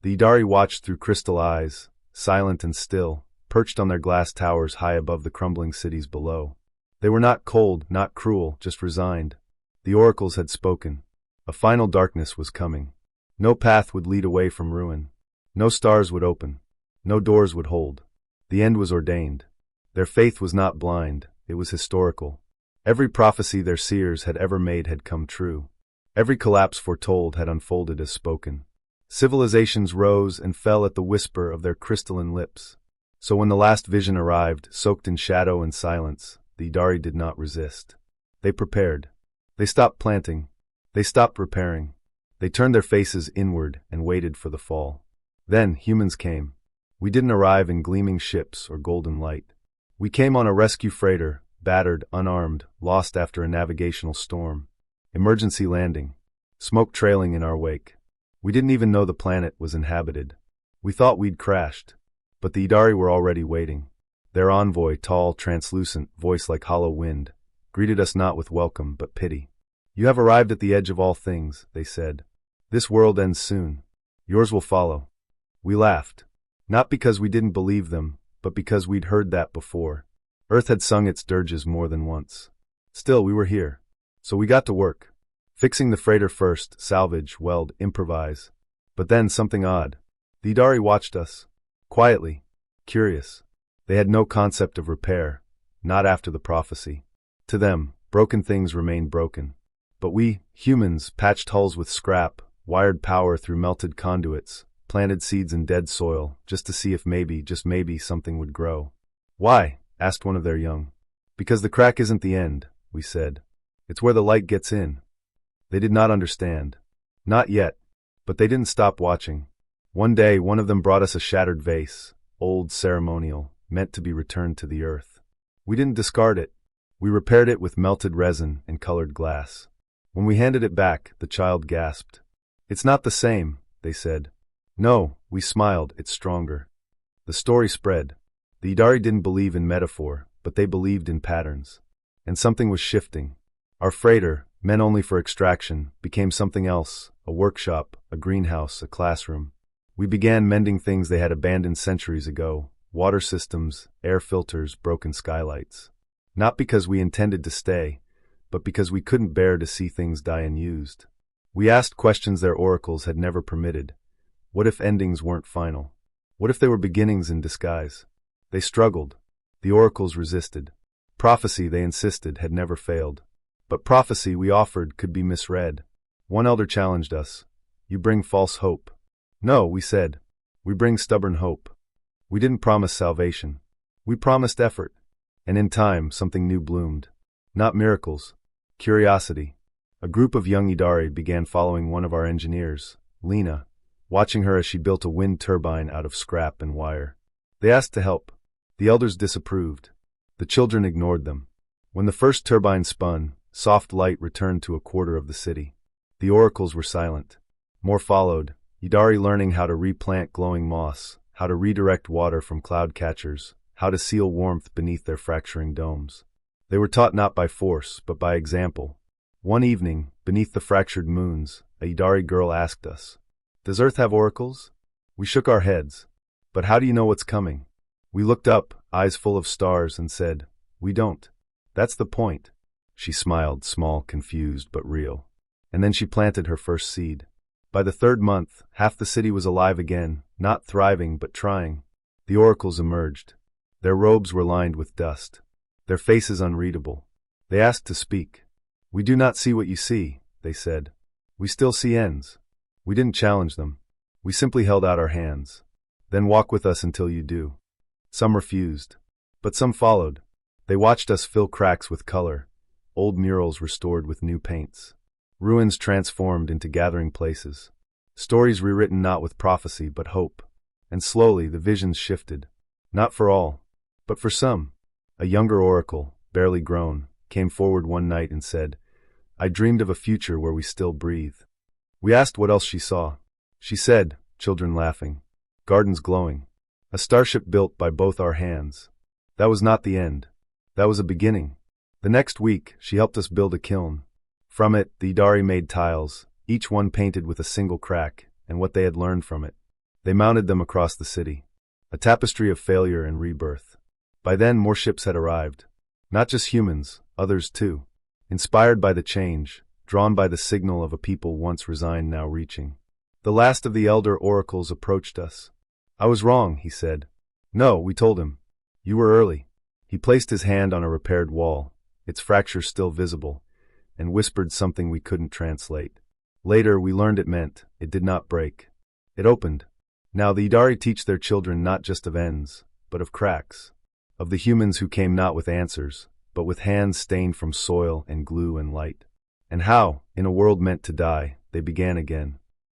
The Idari watched through crystal eyes, silent and still, perched on their glass towers high above the crumbling cities below. They were not cold, not cruel, just resigned. The oracles had spoken. A final darkness was coming. No path would lead away from ruin. No stars would open. No doors would hold. The end was ordained. Their faith was not blind, it was historical. Every prophecy their seers had ever made had come true. Every collapse foretold had unfolded as spoken. Civilizations rose and fell at the whisper of their crystalline lips. So when the last vision arrived, soaked in shadow and silence, the Idari did not resist. They prepared. They stopped planting. They stopped repairing. They turned their faces inward and waited for the fall. Then humans came. We didn't arrive in gleaming ships or golden light. We came on a rescue freighter, battered, unarmed, lost after a navigational storm. Emergency landing. Smoke trailing in our wake. We didn't even know the planet was inhabited. We thought we'd crashed. But the Idari were already waiting. Their envoy, tall, translucent, voice like hollow wind, greeted us not with welcome but pity. You have arrived at the edge of all things, they said. This world ends soon. Yours will follow. We laughed. Not because we didn't believe them, but because we'd heard that before. Earth had sung its dirges more than once. Still, we were here. So we got to work. Fixing the freighter first, salvage, weld, improvise. But then something odd. The Idari watched us. Quietly. Curious. They had no concept of repair. Not after the prophecy. To them, broken things remained broken. But we, humans, patched hulls with scrap, wired power through melted conduits, planted seeds in dead soil, just to see if maybe, just maybe, something would grow. Why? Asked one of their young. Because the crack isn't the end, we said. It's where the light gets in. They did not understand. Not yet. But they didn't stop watching. One day, one of them brought us a shattered vase, old, ceremonial, meant to be returned to the earth. We didn't discard it. We repaired it with melted resin and colored glass. When we handed it back, the child gasped. It's not the same, they said. No, we smiled, it's stronger. The story spread. The Idari didn't believe in metaphor, but they believed in patterns. And something was shifting. Our freighter, meant only for extraction, became something else, a workshop, a greenhouse, a classroom. We began mending things they had abandoned centuries ago, water systems, air filters, broken skylights. Not because we intended to stay, but because we couldn't bear to see things die unused. We asked questions their oracles had never permitted. What if endings weren't final? What if they were beginnings in disguise? They struggled. The oracles resisted. Prophecy, they insisted, had never failed. But prophecy we offered could be misread. One elder challenged us. You bring false hope. No, we said. We bring stubborn hope. We didn't promise salvation. We promised effort. And in time, something new bloomed. Not miracles. Curiosity. A group of young Idari began following one of our engineers, Lena, watching her as she built a wind turbine out of scrap and wire. They asked to help. The elders disapproved. The children ignored them. When the first turbine spun, soft light returned to a quarter of the city. The oracles were silent. More followed, Idari learning how to replant glowing moss, how to redirect water from cloud catchers, how to seal warmth beneath their fracturing domes. They were taught not by force, but by example. One evening, beneath the fractured moons, a Idari girl asked us, "Does Earth have oracles?" We shook our heads. "But how do you know what's coming?" We looked up, eyes full of stars, and said, "We don't. That's the point." She smiled, small, confused, but real. And then she planted her first seed. By the third month, half the city was alive again, not thriving, but trying. The oracles emerged. Their robes were lined with dust. Their faces unreadable. They asked to speak. "We do not see what you see," they said. "We still see ends." We didn't challenge them. We simply held out our hands. "Then walk with us until you do." Some refused. But some followed. They watched us fill cracks with color, old murals restored with new paints, ruins transformed into gathering places, stories rewritten not with prophecy but hope. And slowly the visions shifted. Not for all, but for some. A younger oracle, barely grown, came forward one night and said, "I dreamed of a future where we still breathe." We asked what else she saw. She said, children laughing, gardens glowing, a starship built by both our hands. That was not the end. That was a beginning. The next week, she helped us build a kiln. From it, the Idari made tiles, each one painted with a single crack, and what they had learned from it. They mounted them across the city. A tapestry of failure and rebirth. By then, more ships had arrived. Not just humans, others too. Inspired by the change, drawn by the signal of a people once resigned now reaching. The last of the elder oracles approached us. "I was wrong," he said. "No," we told him. "You were early." He placed his hand on a repaired wall, its fractures still visible, and whispered something we couldn't translate. Later, we learned it meant it did not break. It opened. Now the Idari teach their children not just of ends, but of cracks. Of the humans who came not with answers, but with hands stained from soil and glue and light. And how, in a world meant to die, they began again.